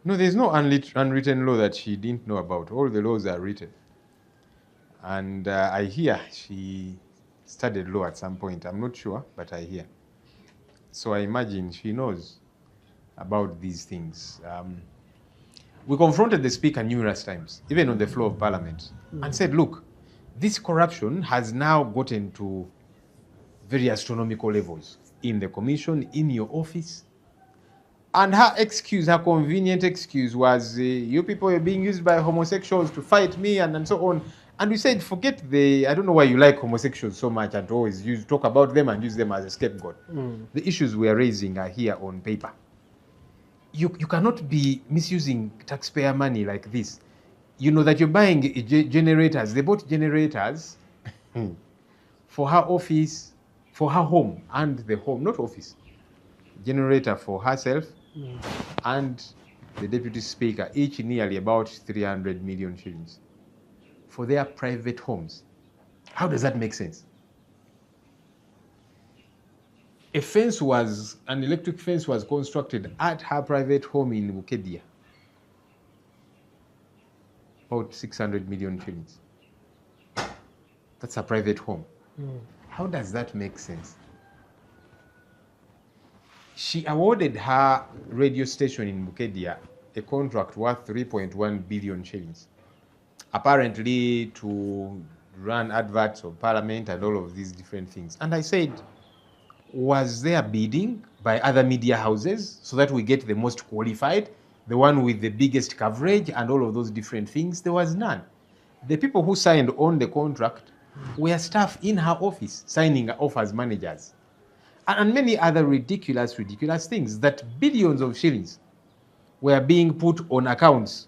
No, there's no unwritten law that she didn't know about. All the laws are written. And I hear she studied law at some point. I'm not sure, but I hear. So I imagine she knows about these things. We confronted the speaker numerous times, even on the floor of parliament, and said, look, this corruption has now gotten to very astronomical levels in the commission, in your office. And her excuse, her convenient excuse was, you people are being used by homosexuals to fight me and so on. And we said, forget I don't know why you like homosexuals so much and always talk about them and use them as a scapegoat. The issues we are raising are here on paper. You cannot be misusing taxpayer money like this. You know that you're buying generators. They bought generators for her office, for her home and the home, not office. Generator for herself and the deputy speaker, each nearly about 300 million shillings for their private homes. How does that make sense? An electric fence was constructed at her private home in Bukedia. About 600 million shillings. That's a private home. How does that make sense? She awarded her radio station in Bukedia a contract worth 3.1 billion shillings, apparently to run adverts of parliament and all of these different things. And I said, was there bidding by other media houses so that we get the most qualified, the one with the biggest coverage and all of those different things? There was none. The people who signed on the contract were staff in her office, signing off as managers. And many other ridiculous things, that billions of shillings were being put on accounts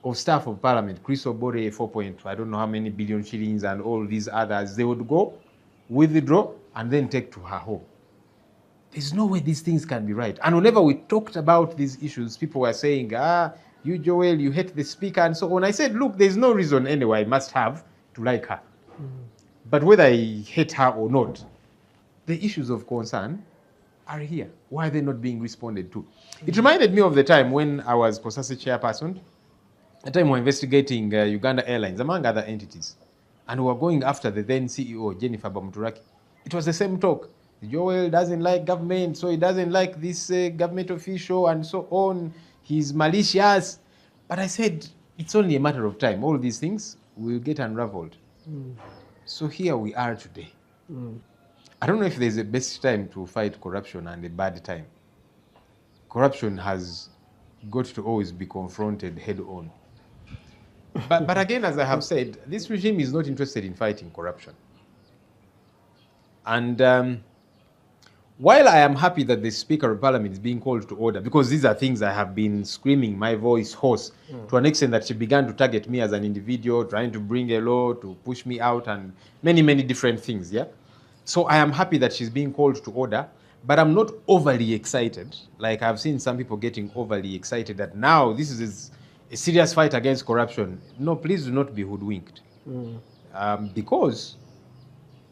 of staff of parliament. Chris Obore, 4 I don't know how many billion shillings, and all these others. They would go, withdraw, and then take to her home. There's no way these things can be right. And whenever we talked about these issues, people were saying, you, Joel, you hate the speaker, and so on. I said, look, there's no reason anyway I must have to like her. But whether I hate her or not, the issues of concern are here. Why are they not being responded to? It reminded me of the time when I was COSASE chairperson. At the time we were investigating Uganda Airlines, among other entities. And we were going after the then CEO, Jennifer Bamuturaki. It was the same talk. Joel doesn't like government, so he doesn't like this government official and so on. He's malicious. But I said, it's only a matter of time. All these things will get unraveled. So here we are today. I don't know if there's a best time to fight corruption and a bad time. Corruption has got to always be confronted head on. But again, as I have said, this regime is not interested in fighting corruption. And while I am happy that the Speaker of Parliament is being called to order, because these are things I have been screaming my voice hoarse to an extent that she began to target me as an individual, trying to bring a law to push me out and many, many different things, yeah? So I am happy that she's being called to order, but I'm not overly excited. Like I've seen some people getting overly excited that now this is a serious fight against corruption. No, please do not be hoodwinked. Because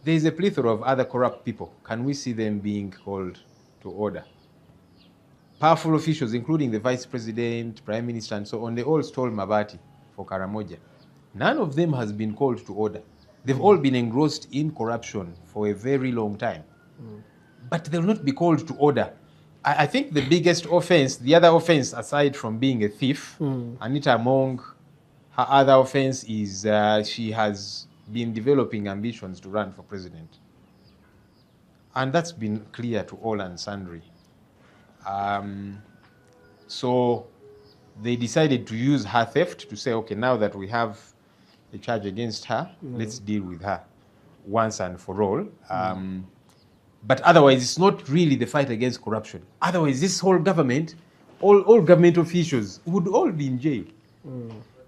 there is a plethora of other corrupt people. Can we see them being called to order? Powerful officials, including the Vice President, Prime Minister, and so on, they all stole Mabati for Karamoja. None of them has been called to order. They've all been engrossed in corruption for a very long time. But they'll not be called to order. I think the biggest offense, the other offense aside from being a thief, Anita Among, her other offense is she has been developing ambitions to run for president. And that's been clear to all and sundry. So they decided to use her theft to say, okay, now that we have a charge against her, let's deal with her once and for all. But otherwise, it's not really the fight against corruption. Otherwise, this whole government, all government officials would all be in jail.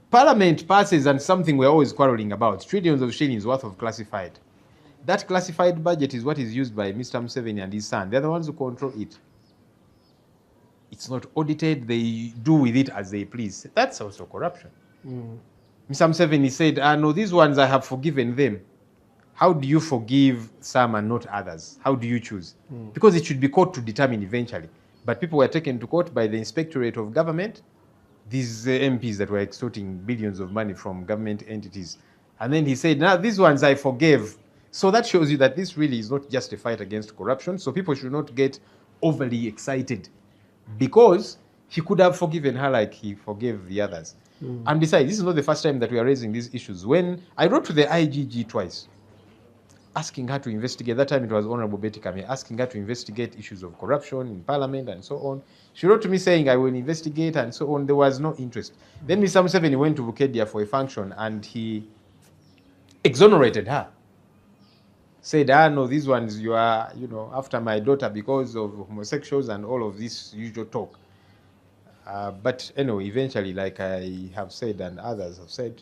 Parliament passes, and something we're always quarreling about, trillions of shillings worth of classified. That classified budget is what is used by Mr. Ssenyonyi and his son. They're the ones who control it. It's not audited. They do with it as they please. That's also corruption. Mr. Ssenyonyi said, no, these ones I have forgiven them. How do you forgive some and not others? How do you choose? Because it should be court to determine eventually. But people were taken to court by the Inspectorate of Government these MPs that were extorting billions of money from government entities. And then he said, now these ones I forgave. So that shows you that this really is not just a fight against corruption. So people should not get overly excited, because he could have forgiven her like he forgave the others. And besides, this is not the first time that we are raising these issues. When I wrote to the IGG twice, asking her to investigate, that time it was Honorable Betty Kame, asking her to investigate issues of corruption in Parliament and so on. She wrote to me saying, I will investigate and so on. There was no interest. Then Mr. Museveni went to Bukedia for a function and he exonerated her. Said, no, these ones you are, after my daughter because of homosexuals and all of this usual talk. But anyway, eventually, like I have said and others have said,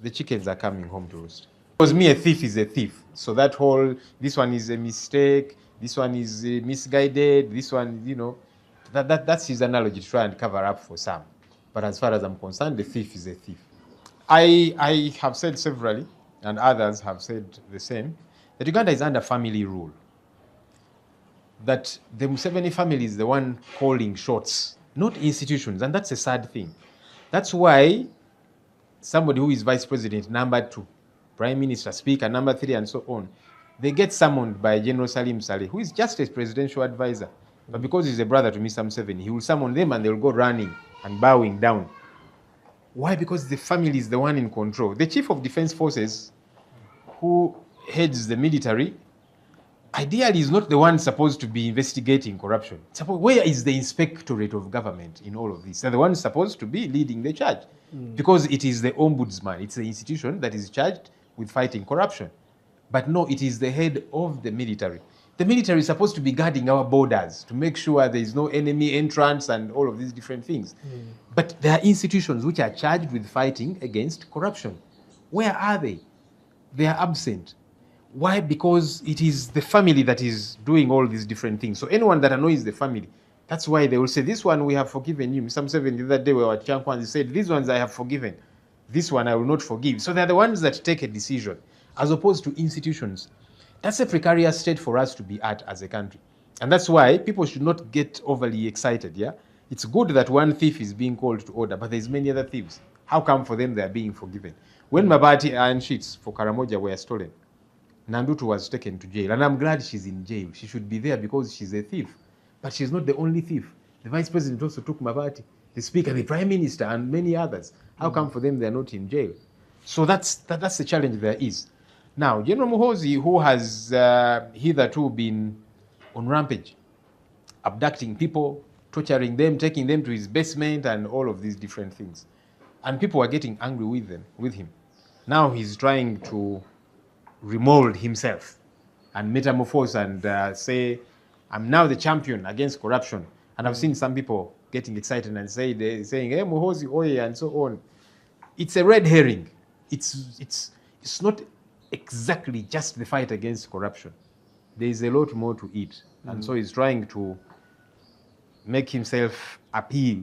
the chickens are coming home to roost. Because me, a thief is a thief. So that whole, this one is a mistake, this one is misguided, this one, that's his analogy to try and cover up for some. But as far as I'm concerned, the thief is a thief. I have said severally, and others have said the same, that Uganda is under family rule. That the Museveni family is the one calling shots, not institutions, and that's a sad thing. That's why somebody who is vice president, number 2, prime minister, speaker, number 3, and so on, they get summoned by General Salim Saleh, who is just a presidential advisor. But because he's a brother to Mr. Museveni, he will summon them and they will go running and bowing down. Why? Because the family is the one in control. The chief of defense forces, who heads the military, ideally is not the one supposed to be investigating corruption. Where is the inspectorate of government in all of this? They're the ones supposed to be leading the charge, because it is the ombudsman. It's the institution that is charged with fighting corruption. But no, it is the head of the military. The military is supposed to be guarding our borders to make sure there is no enemy entrance and all of these different things. But there are institutions which are charged with fighting against corruption. Where are they? They are absent. Why? Because it is the family that is doing all these different things. So anyone that annoys the family, that's why they will say, this one we have forgiven you. Mr. Museveni the other day we were at Chankwan, he said, these ones I have forgiven. This one I will not forgive. So they're the ones that take a decision, as opposed to institutions. That's a precarious state for us to be at as a country. And that's why people should not get overly excited, yeah? It's good that one thief is being called to order, but there's many other thieves. How come for them they are being forgiven? When Mabati iron sheets for Karamoja were stolen, Nandutu was taken to jail, and I'm glad she's in jail. She should be there because she's a thief. But she's not the only thief. The vice president also took Mabati, the speaker, the prime minister, and many others. How come for them they're not in jail? So that's the challenge there is. Now, General Muhoozi, who has hitherto been on rampage, abducting people, torturing them, taking them to his basement, and all of these different things. And people are getting angry with him. Now he's trying to remold himself and metamorphose and say, I'm now the champion against corruption. And I've seen some people getting excited and saying, hey, Muhoozi, oye, and so on. It's a red herring. It's not exactly just the fight against corruption. There is a lot more to it. And so he's trying to make himself appeal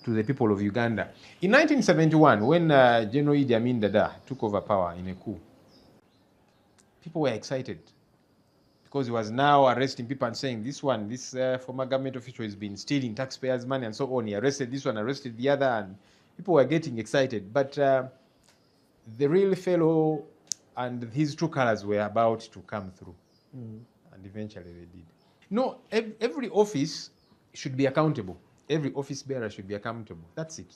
to the people of Uganda. In 1971, when General Idi Amin Dada took over power in a coup, people were excited because he was now arresting people and saying, this former government official has been stealing taxpayers' money and so on. He arrested this one, arrested the other, and people were getting excited. But the real fellow and his true colors were about to come through. And eventually they did. No, every office should be accountable. Every office bearer should be accountable. That's it.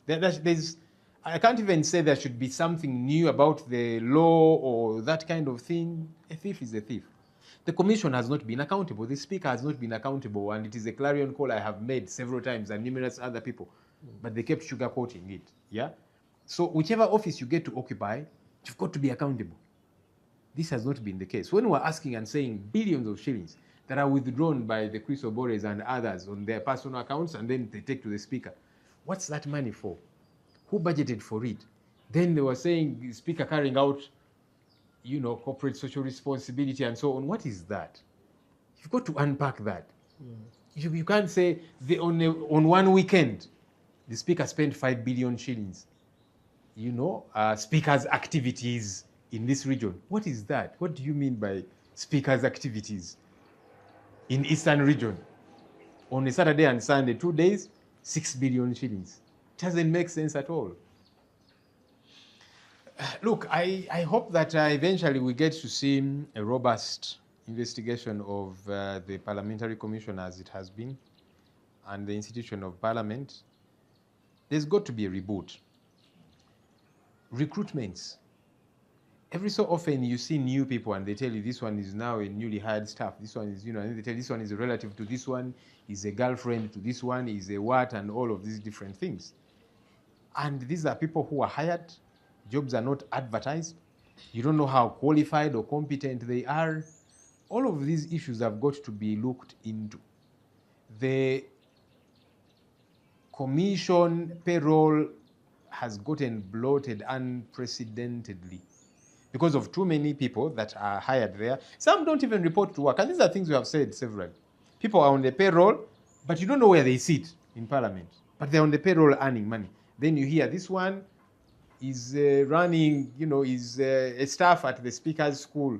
I can't even say there should be something new about the law or that kind of thing. A thief is a thief. The commission has not been accountable. The speaker has not been accountable. And it is a clarion call I have made several times and numerous other people. But they kept sugarcoating it. Yeah? So whichever office you get to occupy, you've got to be accountable. This has not been the case. When we're asking and saying billions of shillings that are withdrawn by the Chris Obores and others on their personal accounts and then they take to the speaker, what's that money for? Who budgeted for it? Then they were saying the speaker carrying out, corporate social responsibility and so on. What is that? You've got to unpack that. You can't say on one weekend, the speaker spent 5 billion shillings. Speaker's activities in this region. What is that? What do you mean by speaker's activities in Eastern region? On a Saturday and Sunday, 2 days, 6 billion shillings. doesn't make sense at all. Look, I hope that eventually we get to see a robust investigation of the Parliamentary Commission as it has been and the institution of Parliament. There's got to be a reboot. Recruitments. Every so often you see new people and they tell you this one is now a newly hired staff. This one is, and they tell you this one is a relative to this one, is a girlfriend to this one, is a what, and all of these different things. And these are people who are hired. Jobs are not advertised. You don't know how qualified or competent they are. All of these issues have got to be looked into. The commission payroll has gotten bloated unprecedentedly because of too many people that are hired there. Some don't even report to work. And these are things we have said several. People are on the payroll, but you don't know where they sit in Parliament. But they're on the payroll earning money. Then you hear this one is running, is a staff at the Speaker's School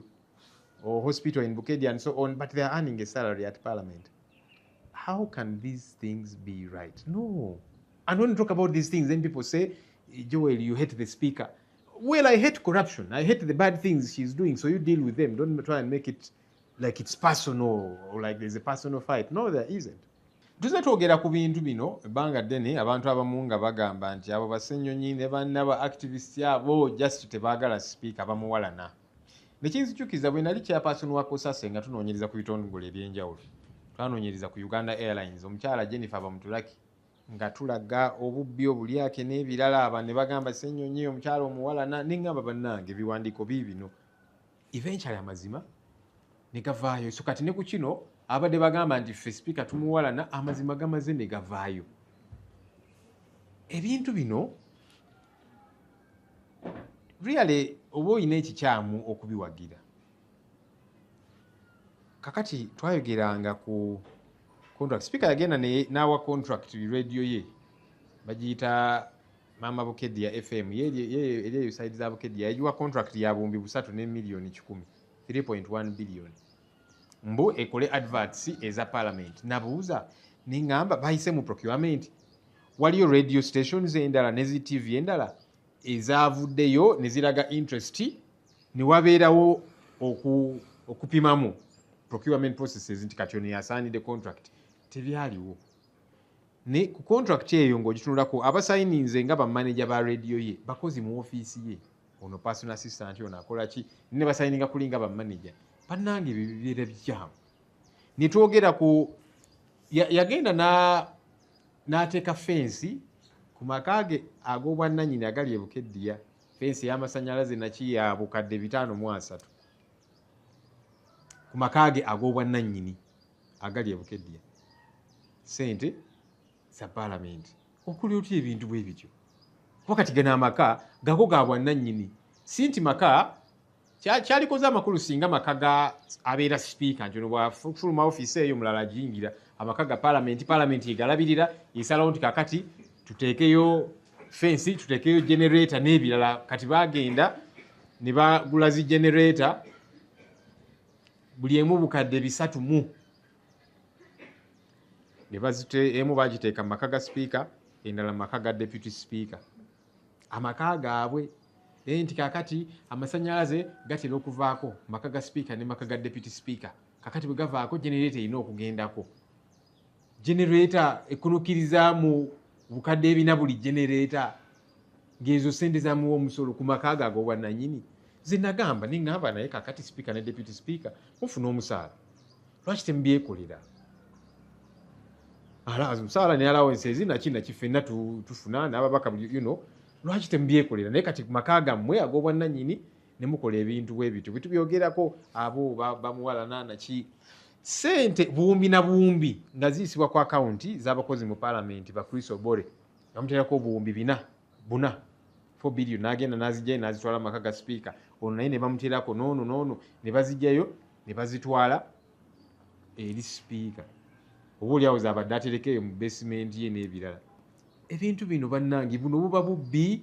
or hospital in Bukedia and so on, but they're earning a salary at Parliament. How can these things be right? No. And when you talk about these things, then people say, Joel, you hate the Speaker. Well, I hate corruption. I hate the bad things she's doing, so you deal with them. Don't try and make it like it's personal or like there's a personal fight. No, there isn't. Tuzze twogera ku bintu bino ebbanga ddene abantu abamu nga bagamba nti abo Ssenyonyi ne bannaba activists abo just tebaagala speaker bamuwalana. Ne kinzijjukiza bwe nali chairperson wa Kosase nga tunoonyereza ku bitongole ebyenjawulo. Twanoonyereza ku Uganda Airlines omukyala Jennifer Bamutulaki nga tulaga obubbi obulyake n'ebirala aba ne bagamba Ssenyonyi omukyala omuwalana ne ngamba bannange ebiwandiiko biibino. Eventually amazima ne gavaayo. So kati ne ku kino abadde bagamba nti ffe speaker tumuwalana amazima gamaze ne gavaayo. Ebintu bino really oba olina ekikyamu okubiwagira. Kakati twayogeranga ku contract. Speaker yagenda n'awa contract radio ye bagiyita Mama Bukedia FM eyo side za Bukedia yagiwa contract ya bumbi 3 ne million 10 3.1 billion. Mbu ekole adverts eza Parliament. Nabuuza ningamba bayise mu procurement. Waliyo radio stations endala nezi TV endala ezavuddeyo ne ziraga interest ne wabeerawo okupimamu procurement processes nti kati ono yasaanidde contract tebyaliwo. Ne ku contract eyo ng'ogitunulako abasayinize nga bamanager ba radio ye bakozi mu ofiisi ye ono personal assistant ono akola ki ne basayininga kulinga bamanager. Bannange bibeera bikyamu. Ne twogera ku yagenda n'ateeka fensi ku makaage ag'obwannannyini agali e Bukedya, fensi y'amasannyalaze naki ya bukadde 503 ku makaage ag'obwannannyini agali e Bukedya. Ssente za Parliament. Okuli otya ebintu bwe bityo? Kuba kati gana amaka gago ga bwannannyini. Si nti maka kyalikoze amakulu singa maka ga abeera speaker nti ono bwafuluma ofiisi eyo mulala agiyingira amaka ga Parliament egalabirira esalawo nti kakati tuteekeyo fensi tuteekeyo generator n'ebirala. Kati bagenda ne bagula zi generator buli emu bukadde 300 ne bazite emu bagiteeka mu maka ga speaker endala mu maka ga deputy speaker. Amaka gaabwe nti kakati amasannyalaze gatera okuvaako maka ga speaker ne maka ga deputy speaker. Kakati bwe gavaako generator erina okugendako. Generator ekunukiriza mu bukadde ebina buli generator ng'ezo sente zamuwa omusolo ku maka ago ag'obwannannyini. Ze nagamba ningamba naye kakati speaker ne deputy speaker mufuna omusaala. Lwaki temubyekolera? Omusaala ne allowances nakina kifenna tufuna n'ababaka lwaki temubyekolera? Naye kati ku maka gammwe ag'obwannannyini ne mukola ebintu bwe bityo. Bwe tubyogerako abo bamuwalana naki sente buwumbi na buwumbi nga ziyisibwa ku akawunti z'abakozi mu Parliament ba Chris Obore bamuteerako obuwumbi 4 billion n'agenda n'azijjayo n'azitwala mu maka ga speaker. Ono naye ne bamuteerako noono ne bazijjayo ne bazitwala eri speaker. Oba oli awo zaabadde aterekeyo mu basement ye n'ebirala. Ebintu bino bannange buno buba bubbi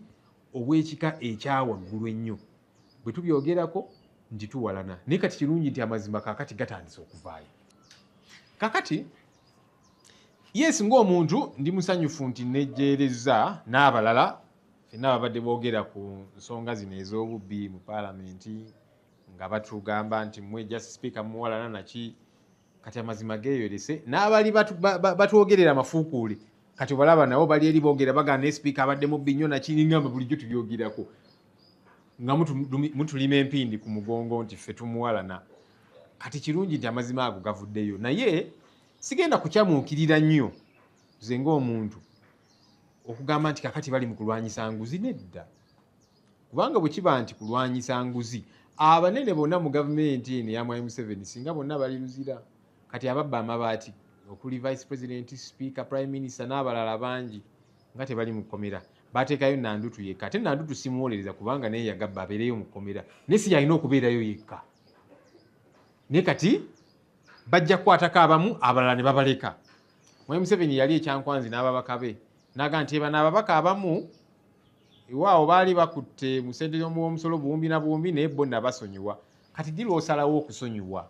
obw'ekika ekyawaggulu ennyo. Bwe tubyogerako nti tuwalana. Naye kati kirungi nti amazima kakati gatandise okuvaayo. Kakati yes ng'omuntu ndi musanyufu nti nejjeereza n'abalala ffenna babadde boogera ku nsonga zino ez'obubbi mu paalamenti nga batugamba nti mmwe just speaker muwalana naki kati amazima geeyolese n'abali batwogerera amafuukuule kati balaba nabo bali eri boogera bagana ne speaker abadde mubbi nnyo naki ngamba bulijjo tubyogerako nga mutulima empindi ku mugongo nti ffe tumuwalana kati kirungi nti amazima ago gavuddeyo naye sigenda kukyamuukirira nnyo nze ng'omuntu okugamba nti kakati bali mu kulwanyisa nguzi nedda kubanga bwe kiba nti kulwanyisa nguzi abanene bonna mu gavumenti eno ya Mwai Museveni singa bonna bali luzira kati ababba amabaati okuli vice president speaker prime minister n'abalala bangi nga tebali mu kkomera bateekayo Nandutu yekka ate Nandutu simuwolereza kubanga naye yagabba abeereyo mu kkomera naye si yalina okubeerayo yekka naye kati bajja kukwatako abamu abalala ne babaleka Mwai Museveni yali ekyankwanzi n'ababaka be naga nti eba n'ababaka abamu iwaawo baali bakutte mu ssente y'omusolo buwumbi na buwumbi naye bo nabasonyiwa kati ddi lw'osalawo okusonyiwa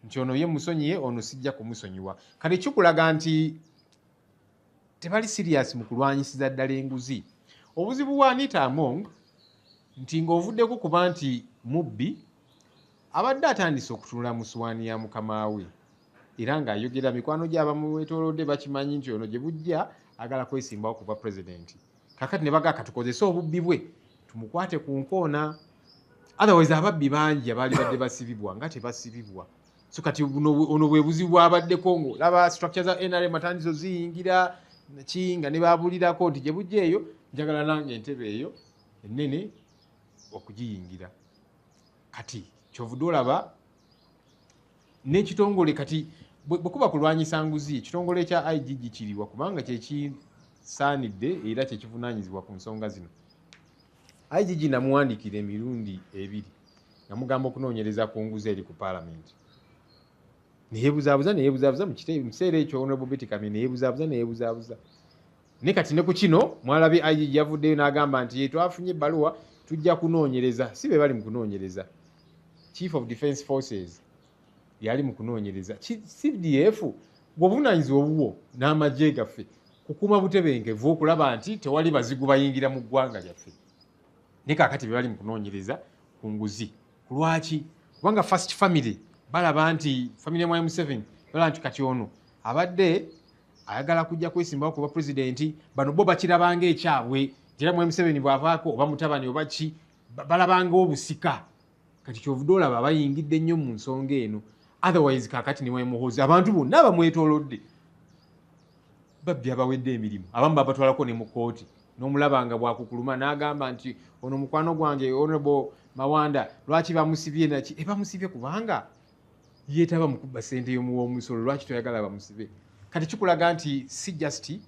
nti ono ye musonyiye ono sijja kumusonyiwa kati kikulaga nti tebali serious mu kulwanyisiza ddala enguzi obuzibu bwa Anita Among nti ng'ovuddeko kuba nti mubbi abadde atandise okutunula mu ssowaani ya mukama we era ng'ayogera mikwano gye abamuwetoolodde bakimanyi nti ono gye bujja agala kwesimbawo kuba pulezidenti kakati ne bagaa katukozese obubbi bwe tumukwate ku nkoona otherwise ababbi bangi abaali badde basibibwa nga tebasibibwa so kati ono bwe buzibu bwabaddeko ngo laba structure za NRM atandizo ziyingira kinga ne babulirako nti gye bujja eyo njagala nange entebe eyo ennene okugiyingira kati kyovudde olaba n'ekitongole kati bwe kuba kulwanyisa nguzi ekitongole ekya IGG kiriwa kubanga kyekisaanidde era kyekivunaanyizibwa ku nsonga zino IGG namuwandiikira emirundi ebiri nga mugamba okunoonyereza ku nguzi eri ku paalamenti neyeebuzaabuza mu kiseera ekyo Honorable Betty Kamya neyeebuzaabuza ne kati ne ku kino mwalabye IGG yavuddeyo n'agamba nti twafunye ebbaluwa tujja kunoonyereza si be bali mu kunoonyereza Chief of Defence Forces yali mu kunoonyereza CDF bw'obuvunaanyizibwa obubwo n'amagye gaffe kukuuma butebenkevu okulaba nti tewali bazigu bayingira mu ggwanga lyaffe ne kaakati be bali mu kunoonyereza ku nguzi ku lwaki kubanga First Family balaba nti family ya Mwai Museveni balaba nti kati ono abadde ayagala kujja kwesimbawo kuba pulezidenti bano bo bakirabanga ekyabwe era Mwai Museveni bw'avaako oba mutabani oba ki balabanga obusika kati kyovudde olaba bayingidde nnyo mu nsonga eno otherwise kaakati ne Mwai Muhoozi abantu bonna bamwetoolodde babbi abawedde emirimu abamu babatwalako ne mu kkooti n'omulabanga bwakukuluma n'agamba nti ono mukwano gwange Honorable Mawanda lwaki bamusibye naki bamusibye kubanga yeetaba mu kubba ssente y'omuwoomusolo lwaki toyagala bamusibe kati kikulaga nti si just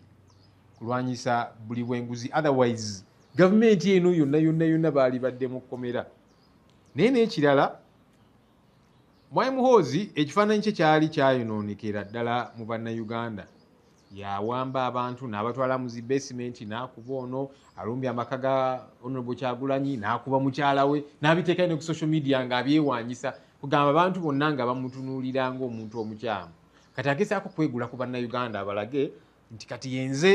kulwanyisa buli bw'enguzi otherwise gavumenti eno yonna baali badde mu kkomera naye n'ekirala Mwai Muhoozi ekifaananyi kye kyali kyayonoonekera ddala mu bannayuganda yawamba abantu n'abatwala mu zibesimenti n'akuba ono alumbye amaka ga Honorable Kyagulanyi n'akuba mukyala we n'abiteekayo ne ku social media ng'abyewanyisa kugamba abantu bonna nga bamutunuulira ng'omuntu omukyamu kati agezaako kwegula ku bannayuganda abalage nti kati yenze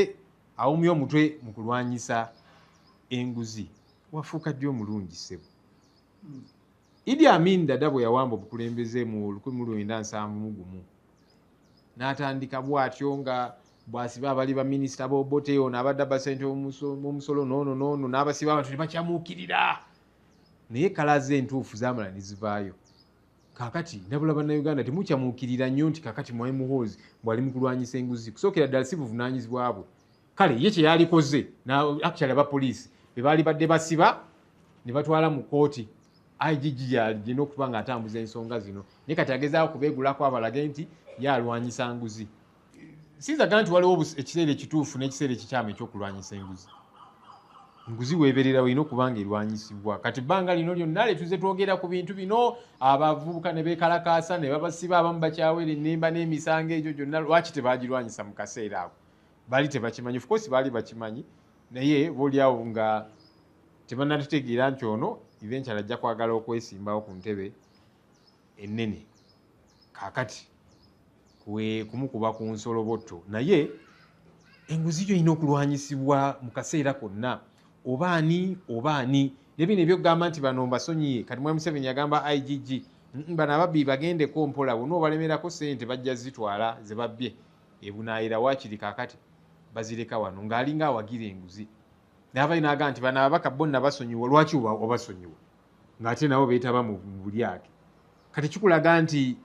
awumye omutwe mu kulwanyisa enguzi wafuuka ddi omulungi ssebo Idi Amin Dada bwe yawamba obukulembeze mu 1971 n'atandika bw'atyo nga bw'asiba abali baminisita b'Obote ono abadde abasente b'omusolo n'ono n'abasiba abantu ne bakyamuukirira naye kalaze entuufu zaamala ne zivaayo kaakati nabula bannayuganda temukyamuukirira nnyo nti kaakati Mwai Muhoozi bw'ali mu kulwanyisa enguzi kusookera ddala si buvunaanyizibwa bwe kale ye kye yalikoze actually abapoliisi be baali badde basiba ne batwala mu kkooti IGG yalina okuba ng'atambuza ensonga zino naye kati agezaako kubeegulako abalage nti yalwanyisa nguzi sinzaga nti waliwo ekiseera ekituufu n'ekiseera ekikyamu ekyokulwanyisa enguzi weeberera olina okuba nga erwanyisibwa kati bbanga lino lyonna letuze twogera ku bintu bino abavubuka ne beekalakaasa ne babasiba abamu bakyawera ennemba n'emisango egyo gyonna lwaki tebagirwanyisa mu kaseera ako baali tebakimanyi of course baali bakimanyi naye boolyawo nga tebannatutegeera nti ono eventually ajja kwagala okwesimbawo ku ntebe ennene kaakati kumukuba ku nsoloboto naye enguzi yo ina okulwanyisibwa mu kaseera konna obaani nebino ebyokugamba nti bano mbasonyiye kati mwami Museveni yagamba IGG bano ababbi bagendeko mpola bonna obalemerako sente bajja zitwala ze babbye ebunaayira waakiri kaakati bazireka wano ng'alinga awagira enguzi n'abayi n'agamba nti bano ababaka bonna basonyiwa lwaki obasonyiwa ng'ate nabo beetaba mu bulyake kati kikulaga nti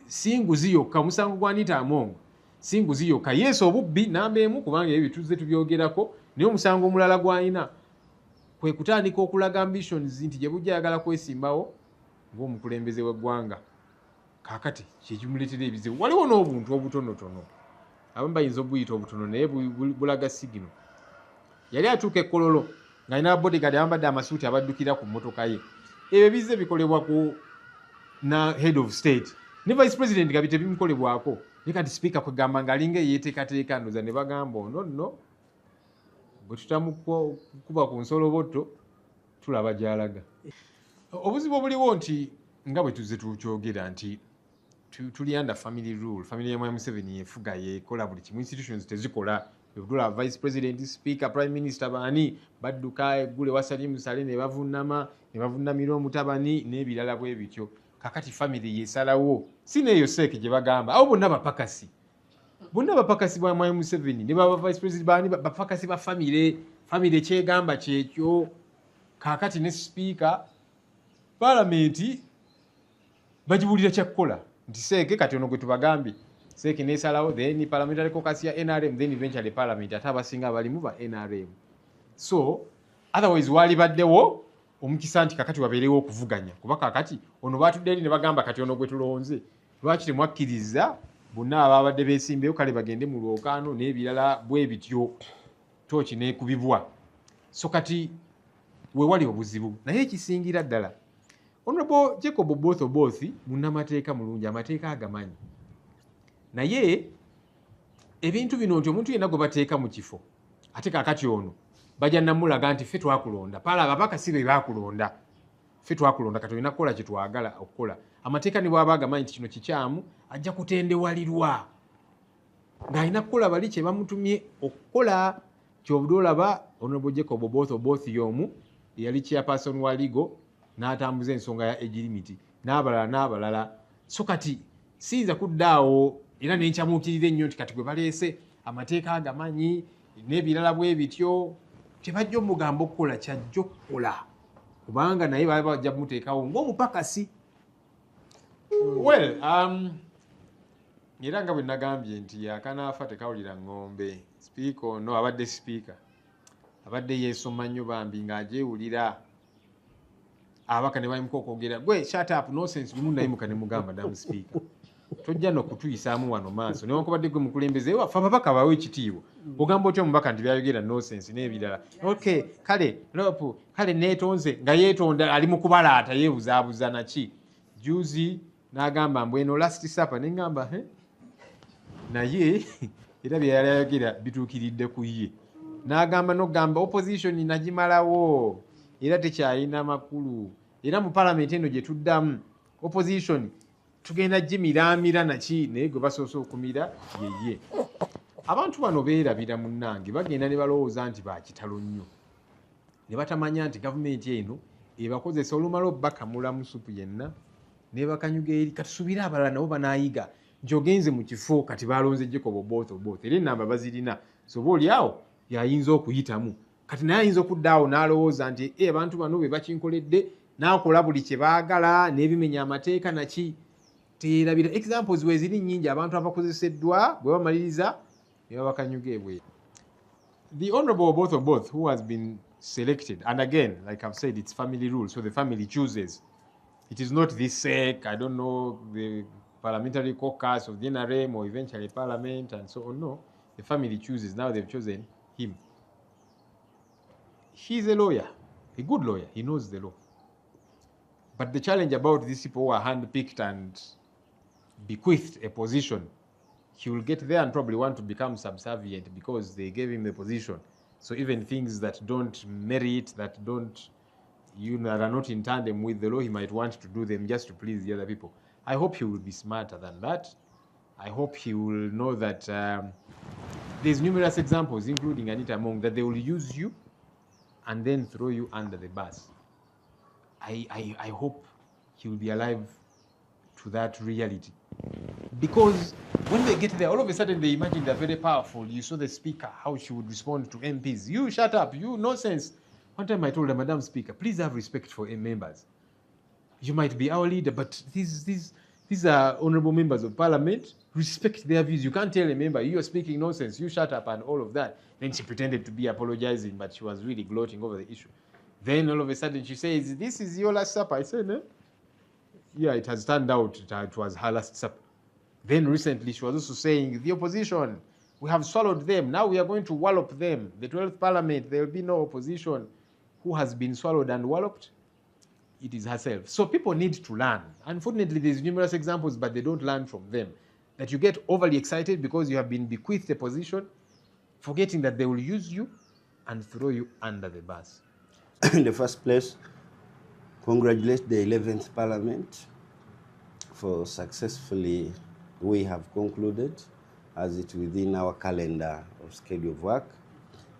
si nguzi yokka omusango gwa Anita Among si nguzi yokka yesu obubbi namba emu kubanga ebyo tuzze tubyogerako naye omusango omulala gw'alina kwe kutandika okulaga ambitions nti gye bujja ayagala kwesimbawo ng'omukulembeze w'eggwanga kaakati kyekimuleetera ebizibu waliwo n'obuntu obutonotono abamu bayinza obuyita obutono naye bulaga sigino yali atuuka ekkololo ng'alina bodyguard abambadde amasuuti abaddukira ku mmotoka ye ebyo bizze bikolebwa ku na head of state ne vice president nga bitebimukolebwako naye kati speaker kwegamba ng'alinga eyeeteekateeka ndoza ne bagamba ono nno bwe tutamukuba ku nsoloboto tulaba gy'alaga obuzibu obuliwo nti nga bwe tuzze tukyogera nti tuli under family rule family ya mwami Museveni yefuga yekola buli kimu institutions tezikola ebudula vice president speaker prime minister baani badduka eggule wasali musale ne bavunnamira omutabani n'ebirala bwe bityo kakati family yesalawo si neeyo seeke gye bagamba awo bonna bapakasi bwa mwami Museveni ne baba vice president baani bapakasi ba family kyegamba kyekyo kakati ne speaker parliament bagibulira kyakukola nti seeke kati ono gwe tubagambye seeke nesalawo then parliamentary caucus ya NRM then eventually parliament ate abasinga abalimu ba NRM so otherwise wali baddewo omukisa nti kakati wabeerewo okuvuganya kuba kakati ono batudde eri ne bagamba kati ono gwe tulonze lwaki temwakkiriza bonna ababadde beesimbeyo kale bagende mu lwokaano n'ebirala bwe bityo tooki neekubibwa so kati wewali obuzibu naye ekisingira ddala Honorable Jacob Oboth munnamateeka mulungi amateeka agamanyi naye ebintu bino nti omuntu yenna gwe bateeka mu kifo ate kaakati ono bajja namulaga nti ffe twakulonda pala ababaka si be baakulonda ffe twakulonda kati olina kukola kye twagala okukola amateeka ne bw'aba agamanyi nti kino kikyamu ajja kutendewalirwa ng'alina kukola bali kye bamutumye okukola kyobudde olaba Honorable Jacob Oboth y'omu eyali chairperson wa Ligo n'atambuza ensonga ya age limit n'abalala so kati siyinza kuddaawo era nenkyamuukirira ennyo nti kati gwe baleese amateeka agamanyi n'ebirala bwe bityo tebajja omugamba okukola kyajja okukola kubanga naye baba bajja kumuteekawo ng'omupakasi well era nga bwe nagambye nti akanaafa tekawulira ng'ombe sipiika ono abadde sipiika abadde yeesoma nnyo bambi ng'agyewulira abaka ne bayimuka okwogera gwe shut up nonsense lumu nayimuka ne mugamba damu speaker tojja n'okutuyisaamu wano maaso newankubadde gwe mukulembeze waffe ababaka bawe ekitiibwa ogamba otya omubaka nti byayogera nonsense n'ebirala okay kale LOP kale neetonze nga yeetonda ali mu kubalaata yeebuzaabuza naki juzi n'agamba mbu eno last supper ne ngamba naye era bye yali ayogera bituukiridde ku ye n'agamba n'ogamba opposition nagimalawo era tekyalina makulu era mu parliament eno gye tuddamu opposition tugenda gimiramira naki naye gwe basoose okumira yeye abantu bano beerabira munnange bagenda ne balowooza nti bakitalo nnyo ne batamanya nti gavumenti eno ebakozesa olumala obbakamula mu supu yenna nebakanyuga eri katusubire abalala nabo banaayiga nti ogenze mu kifo kati balonze Jacob Oboth era enamba bazirina soba oliawo yayinza okuyitamu kati naye ayinza okuddaawo n'alowooza nti abantu bano be bakinkoledde n'akola buli kye baagala n'ebimenya amateeka naki teerabira examples weziri nnyingi abantu abakozeseddwa bwe bamaliriza ne babakanyuga ebweru. The Honourable Oboth who has been selected, and again like I've said it's family rule, so the family chooses. It is not this sake, I don't know, the parliamentary caucus of the NRM or eventually parliament and so on. No, the family chooses. Now they've chosen him. He's a lawyer, a good lawyer. He knows the law. But the challenge about these people who are handpicked and bequeathed a position, he will get there and probably want to become subservient because they gave him the position. So even things that don't merit, that don't, that are not in tandem with the law, he might want to do them just to please the other people. I hope he will be smarter than that. I hope he will know that there's numerous examples, including Anita Among, that they will use you and then throw you under the bus. I hope he will be alive to that reality. Because when they get there, all of a sudden they imagine they're very powerful. You saw the speaker, how she would respond to MPs. You shut up, you nonsense. One time I told her, Madam Speaker, please have respect for members. You might be our leader, but these are honorable members of parliament. Respect their views. You can't tell a member, you are speaking nonsense, you shut up and all of that. Then she pretended to be apologizing, but she was really gloating over the issue. Then all of a sudden she says, this is your last supper. I said, no. Yeah, it has turned out it was her last supper. Then recently she was also saying, the opposition, we have swallowed them. Now we are going to wallop them. The 12th parliament, there will be no opposition. Who has been swallowed and walloped? It is herself. So people need to learn. Unfortunately, there's numerous examples, but they don't learn from them. That you get overly excited because you have been bequeathed a position, forgetting that they will use you and throw you under the bus. In the first place, congratulate the 11th Parliament for successfully, we have concluded as it's within our calendar of schedule of work.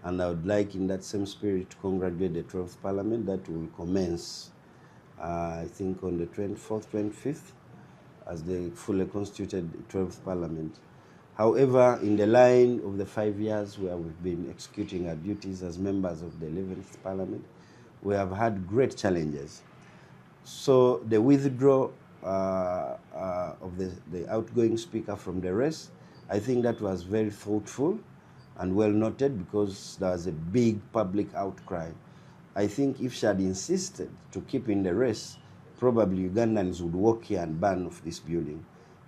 And I would like in that same spirit to congratulate the 12th Parliament that will commence, I think on the 24th, 25th, as the fully constituted 12th Parliament. However, in the line of the 5 years where we've been executing our duties as members of the 11th Parliament, we have had great challenges. So the withdrawal of the outgoing speaker from the race, I think that was very thoughtful and well noted because there was a big public outcry. I think if she had insisted to keep in the race, probably Ugandans would walk here and burn off this building,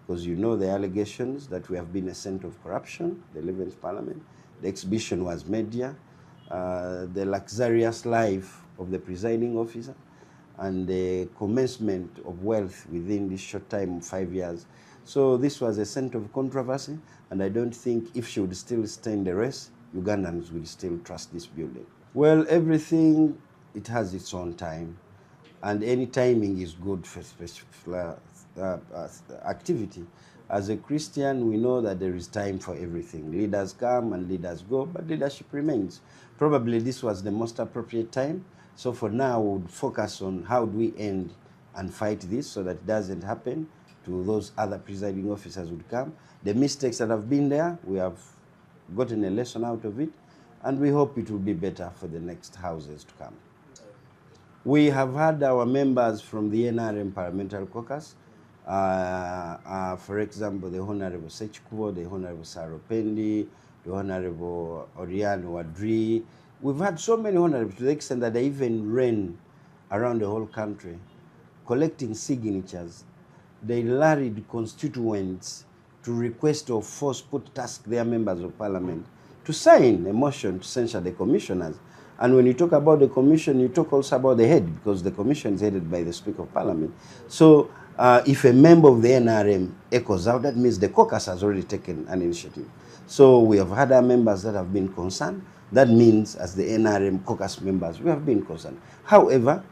because you know the allegations that we have been a center of corruption, the 11th Parliament. The exhibition was media, the luxurious life of the presiding officer, and the commencement of wealth within this short time of 5 years. So this was a center of controversy, and I don't think if she would still stay in the race, Ugandans will still trust this building. Well, everything, it has its own time, and any timing is good for activity. As a Christian, we know that there is time for everything. Leaders come and leaders go, but leadership remains. Probably this was the most appropriate time. So for now, we would focus on how do we end and fight this so that it doesn't happen to those other presiding officers would come. The mistakes that have been there, we have gotten a lesson out of it, and we hope it will be better for the next houses to come. We have had our members from the NRM Parliamentary Caucus, for example, the Honorable Ssenyonyi, the Honorable Saropendi, the Honorable Oriano Wadri. We've had so many honorables to the extent that they even ran around the whole country collecting signatures. They rallied constituents to request or force put task their members of parliament to sign a motion to censure the commissioners. And when you talk about the commission, you talk also about the head, because the commission is headed by the Speaker of Parliament. So if a member of the NRM echoes out, that means the caucus has already taken an initiative. So we have had our members that have been concerned. That means as the NRM caucus members, we have been concerned. However,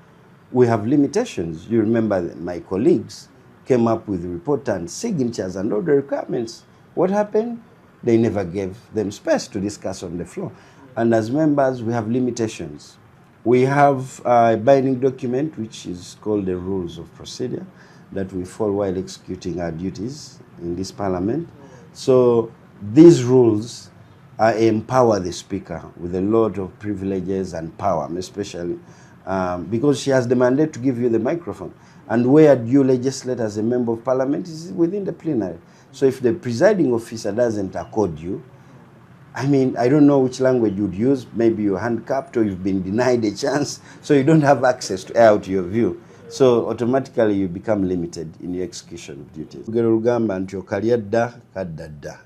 we have limitations. You remember that my colleagues came up with report and signatures and all the requirements. What happened? They never gave them space to discuss on the floor. And as members, we have limitations. We have a binding document, which is called the Rules of Procedure, that we follow while executing our duties in this parliament. So these rules empower the speaker with a lot of privileges and power, especially because she has the mandate to give you the microphone. And where do you legislate as a member of parliament is within the plenary. So if the presiding officer doesn't accord you, I mean, I don't know which language you'd use. Maybe you're handicapped or you've been denied a chance, so you don't have access to air out your view. So automatically you become limited in your execution of duties. Lugamba nti okalyadda kaddadda.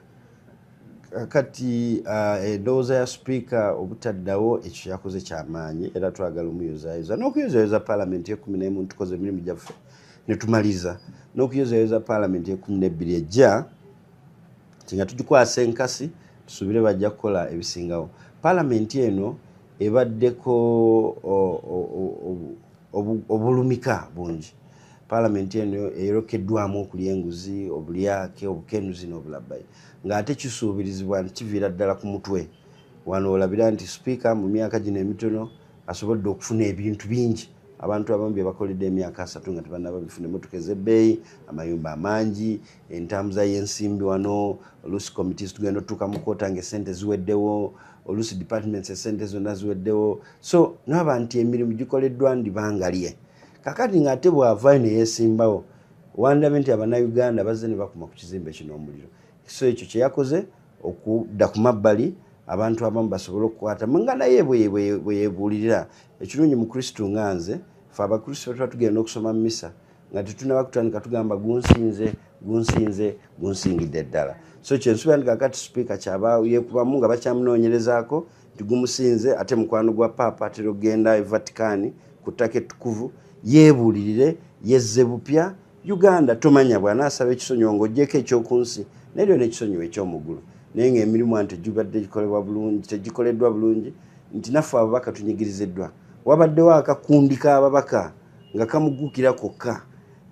Kati endowooza ya speaker obutaddawo ekyo yakoze kyamaanyi era twagala omuyozaayoza n'okuyozaayoza paalamenti ye-11 tukoze emirimu gyaffe ne tumaliza n'okuyozaayoza paalamenti ye-12 ejja nga tugikwasa enkasi tusuubire bajja kukola ebisingawo. Paalamenti eno ebaddeko obulumika bungi. parliament eno erokeddwamu okulya enguzi obulyake obukenuzi n'obulabbayi ng'ate kisuubirizibwa nti kiviira ddala ku mutwe wano olabira nti sipiika mu myaka gino emitono asobodde okufuna ebintu bingi abantu abamu bye bakoledde emyaka 3 nga tebannaba bifuna emmotoka ez'ebbeeyi amayumba amangi entambuza y'ensimbi wano oluusi committees tugenda otuuka mu koota ng'essente ziweddewo oluusi departments essente zonna ziweddewo so naba nti emirimu gikoleddwa ndibangalye kakati ng'ate bw'avaayo ne yeesimbawo wandabe nti abannayuganda bazze ne bakuma ku kizimbe kino omuliro so ekyo kye yakoze okudda ku mabbali abantu abamu basobole okukwata nga naye bwe yeebuulirira ekirungi mu kristo nga nze fe abakristo tuba tugenda okusoma mu misa nga tetunaba kutandika tugamba gunsingidde ddala so kyensuubira nti kakati sipiika kyaba yeekubamu nga bakyamunoonyerezaako nti gumusinze ate mukwano gwa paapa atera okugenda e Vatican ku ttaka ettukuvu yeebuulirire yezze bupya Uganda tomanya bw'anaasaba ekisonyiwo ng'oggyeko ekyokunsi neryo n'ekisonyiwo ekyomuggulu naye ng'emirimu nti gibadde tegikoleddwa bulungi nti naffe ababaka tunyigiriziddwa wabaddewo akakundi k'ababaka nga kamugukira kokka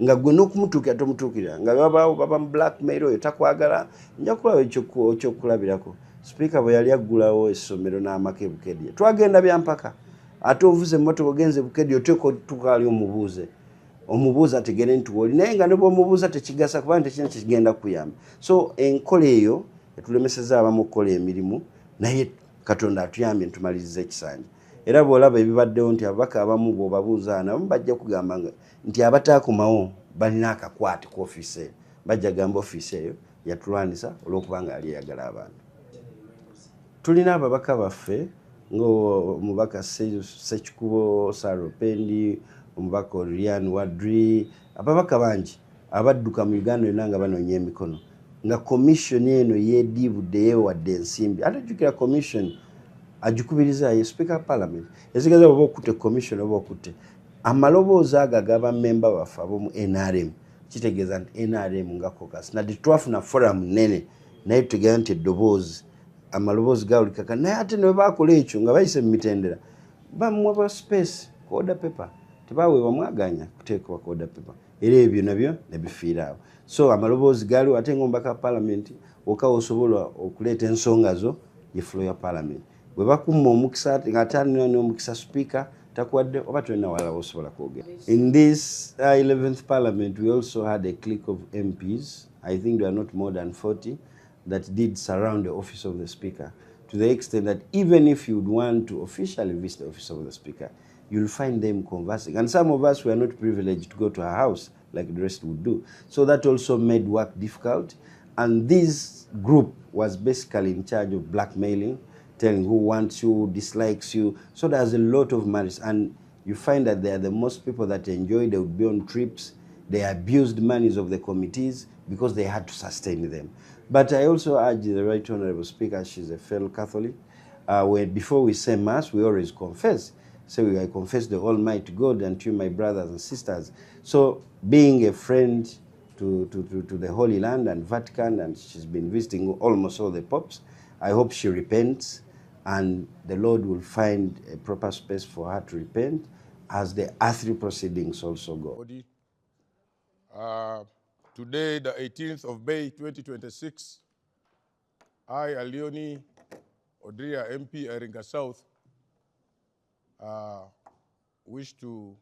nga gwe n'okumutuukira tomutuukirira nga baba mu blackmail oyo takwagala nja kulaba ekyokulabirako sipiika bwe yali aggulawo essomero n'amaka ebukedya twagenda byampaka ate ovuze emmotoka ogenze bukedya oteeka otukaali omubuuza ategere nti woli naye nga ne bw'omubuuza tekigasa kubanga tekina kigenda kuyamba so enkola eyo etulemeseza abamu okukola emirimu naye katonda atuyambye ntumaliriza ekisanja era bw'olaba ebibaddewo nti ababaka abamu bw'obabuuza nabo bajja kugamba nti abataakomawo balina akakwate ku ofiisi eyo bajja gamba ofiisi eyo yatulwanisa olw'okubanga yali eyagala abantu tulina ababaka baffe ng'omubaka Ssekikubo Saropendi omubaka Orian Wadri ababaka bangi abadduka mu Uganda yonna nga banoonya emikono nga commission eno yeediibudde yeewadde ensimbi ate jjukira commission agikubiriza ye speaker parliament ezigaza baba okutte commission oba okutte amaloboozi ago agaba memba baffe ab'omu NRM kitegeeza nti NRM nga caucus nadde twafuna forum nene naye tutegeeza nti eddoboozi amaloboozi gawulikaka naye ate ne baakola ekyo nga bayise mu mitendera bamuwa space order paper tebaweebwa mwaganya kuteekebwa ku order paper era ebyo nabyo ne bifiira awo so amaloboozi gaaliwo ate ng'omubaka parliament wokawa osobola okuleeta ensonga zo ye floor ya parliament bwe bakumma omukisa ng'ate alina n'omukisa speaker takuwadde oba tolina walala osobola kwogera. In this 11th parliament we also had a clique of MPs. I think there are not more than 40 that did surround the office of the speaker to the extent that even if you would want to officially visit the office of the speaker you'll find them conversing and some of us were not privileged to go to her house like the rest would do so that also made work difficult and this group was basically in charge of blackmailing telling who wants you, who dislikes you. So there's a lot of malice. And you find that they are the most people that enjoy, they would be on trips. They abused monies of the committees because they had to sustain them. But I also urge the Right Honourable Speaker, she's a fellow Catholic, before we say Mass, we always confess. So I confess the Almighty God and to you, my brothers and sisters. So being a friend to the Holy Land and Vatican, and she's been visiting almost all the popes, I hope she repents and the Lord will find a proper space for her to repent as the earthly proceedings also go. Today, the 18th of May, 2026, I, Ssenyonyi Odria, MP, Iringa South, wish to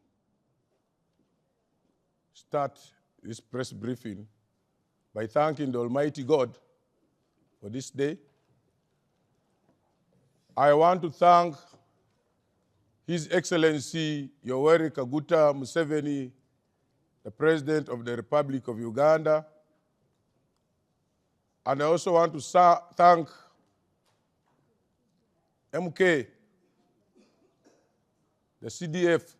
start this press briefing by thanking the Almighty God for this day. I want to thank His Excellency Yoweri Kaguta Museveni, the President of the Republic of Uganda. And I also want to thank MK, the CDF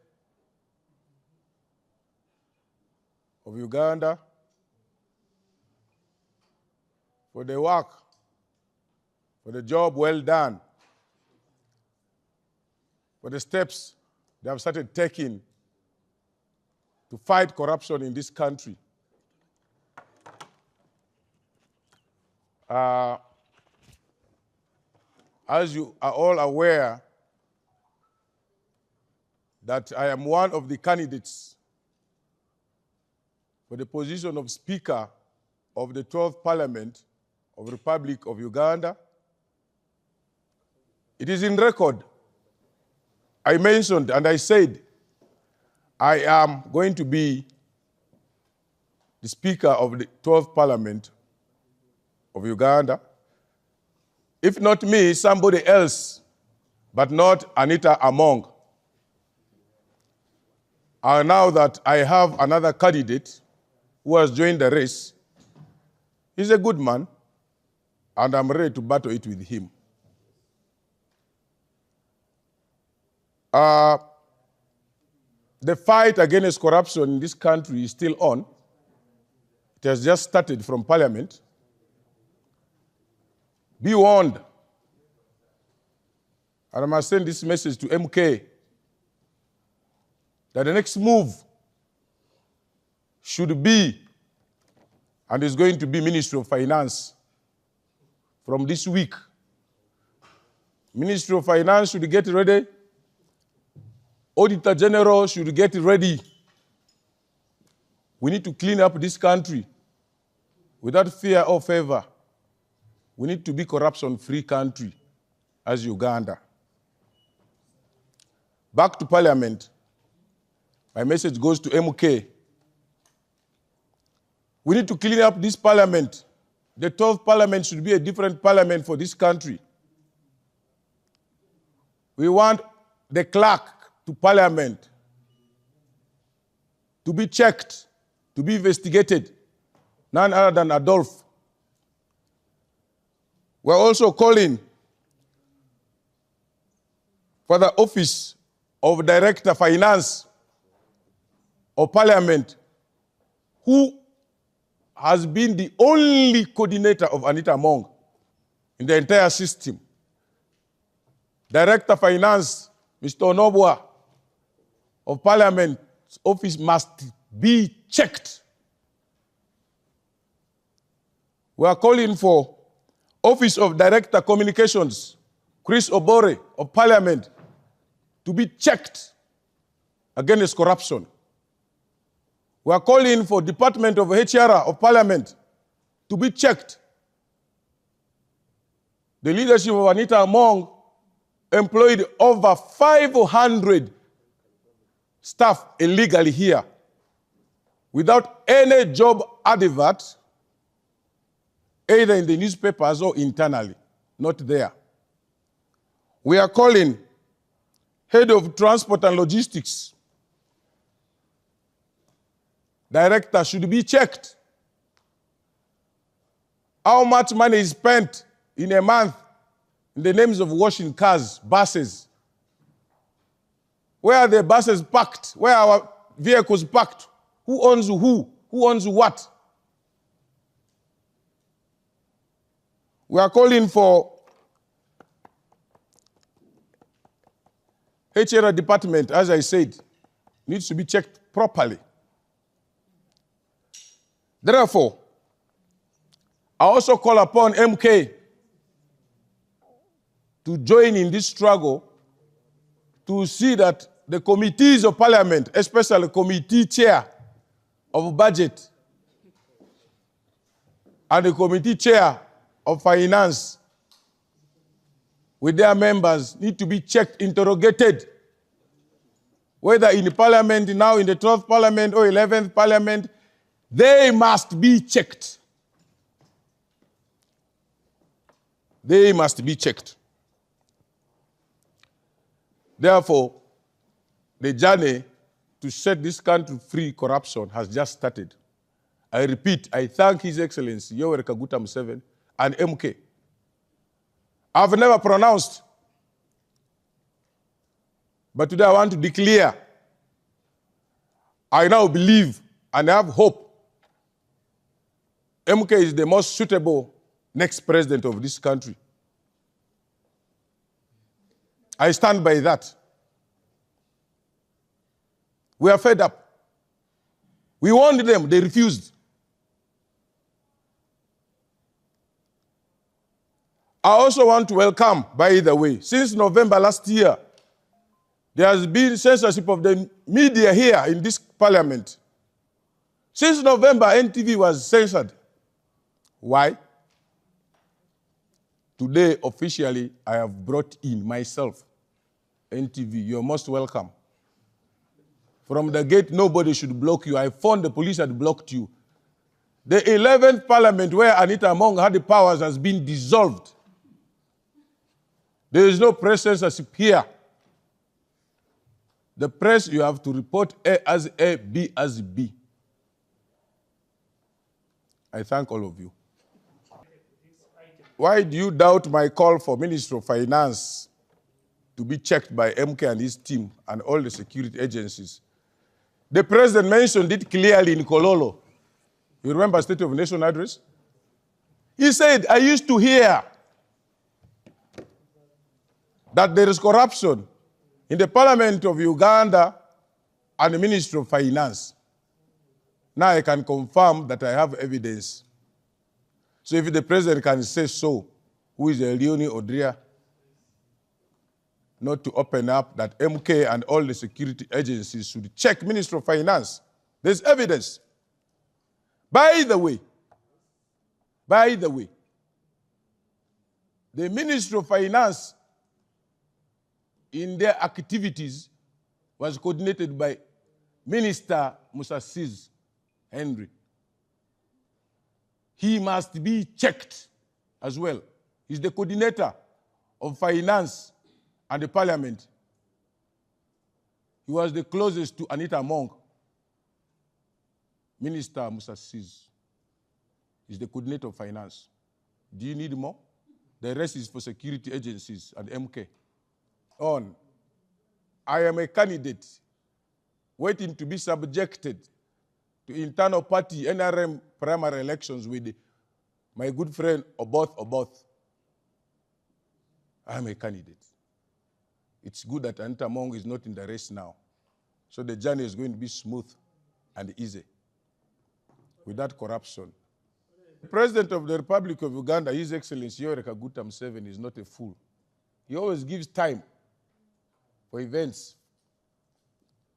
of Uganda, for the work, for the job well done, for the steps they have started taking to fight corruption in this country. As you are all aware, that I am one of the candidates for the position of Speaker of the 12th Parliament of the Republic of Uganda. It is in record. I mentioned and I said I am going to be the Speaker of the 12th Parliament of Uganda. If not me, somebody else, but not Anita Among. And now that I have another candidate who has joined the race, he's a good man, and I'm ready to battle it with him. The fight against corruption in this country is still on. It has just started from Parliament. Be warned. And I must send this message to MK that the next move should be, and is going to be, Ministry of Finance from this week. Ministry of Finance should get ready. Auditor General should get ready. We need to clean up this country without fear or favor. We need to be corruption-free country as Uganda. Back to Parliament. My message goes to MK. We need to clean up this Parliament. The 12th Parliament should be a different Parliament for this country. We want the clerk to Parliament to be checked, to be investigated, none other than Adolf. We're also calling for the office of Director Finance of Parliament, who has been the only coordinator of Anita Among in the entire system. Director Finance, Mr. Onobwa of Parliament's office must be checked. We are calling for Office of Director Communications, Chris Obore of Parliament, to be checked against corruption. We are calling for Department of HR of Parliament to be checked. The leadership of Anita Among employed over 500 staff illegally here without any job advert, either in the newspapers or internally, not there. We are calling Head of Transport and Logistics, Director should be checked. How much money is spent in a month in the names of washing cars, buses? Where are the buses parked? Where are our vehicles parked? Who owns who? Who owns what? We are calling for HR department, as I said, needs to be checked properly. Therefore, I also call upon MK to join in this struggle to see that the committees of Parliament, especially committee chair of budget and the committee chair of finance, with their members, need to be checked, interrogated, whether in the Parliament, now in the 12th Parliament or 11th Parliament, they must be checked. They must be checked. Therefore, the journey to set this country free corruption has just started. I repeat, I thank His Excellency Yoweri Kaguta Museveni and MK. I've never pronounced, but today I want to declare, I now believe and I have hope MK is the most suitable next president of this country. I stand by that. We are fed up. We warned them, they refused. I also want to welcome, by the way, since November last year, there has been censorship of the media here in this Parliament. Since November, NTV was censored. Why? Today, officially, I have brought in myself, NTV. You're most welcome. From the gate, nobody should block you. I found the police had blocked you. The 11th parliament where Anita Among had the powers has been dissolved. There is no press censorship here. The press, you have to report A as A, B as B. I thank all of you. Why do you doubt my call for Minister of Finance to be checked by MK and his team and all the security agencies? The president mentioned it clearly in Kololo. You remember State of the Nation address? He said, I used to hear that there is corruption in the Parliament of Uganda and the Ministry of Finance. Now I can confirm that I have evidence. So if the president can say so, who is Leonie Odria, not to open up that MK and all the security agencies should check Ministry of Finance. There's evidence. By the way, the Ministry of Finance in their activities was coordinated by Minister Musasiz Henry. He must be checked as well. He's the coordinator of finance and the parliament. He was the closest to Anita Among. Minister Musasiz is the coordinator of finance. Do you need more? The rest is for security agencies and MK. On. I am a candidate waiting to be subjected to internal party NRM primary elections with my good friend Oboth. I am a candidate. It's good that Anita Among is not in the race now. So the journey is going to be smooth and easy without corruption. The President of the Republic of Uganda, His Excellency Yoweri Kaguta Museveni, is not a fool. He always gives time for events.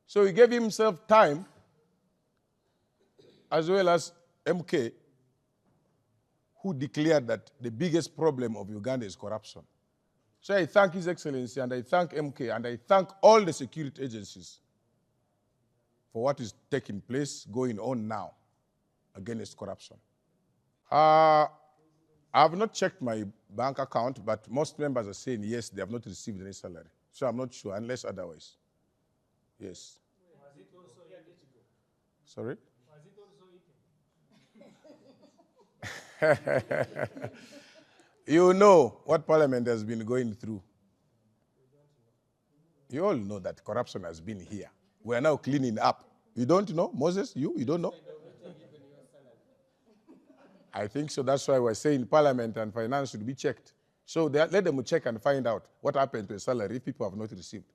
So he gave himself time, as well as MK, who declared that the biggest problem of Uganda is corruption. So I thank His Excellency, and I thank MK, and I thank all the security agencies for what is taking place, going on now against corruption. I have not checked my bank account, but most members are saying yes, they have not received any salary. So I'm not sure, unless otherwise. Yes. Was it also eaten? Sorry? Was it also eaten? You know what Parliament has been going through. You all know that corruption has been here. We are now cleaning up. You don't know? Moses, you don't know? I think so. That's why we're saying Parliament and Finance should be checked. So let them check and find out what happened to the salary if people have not received.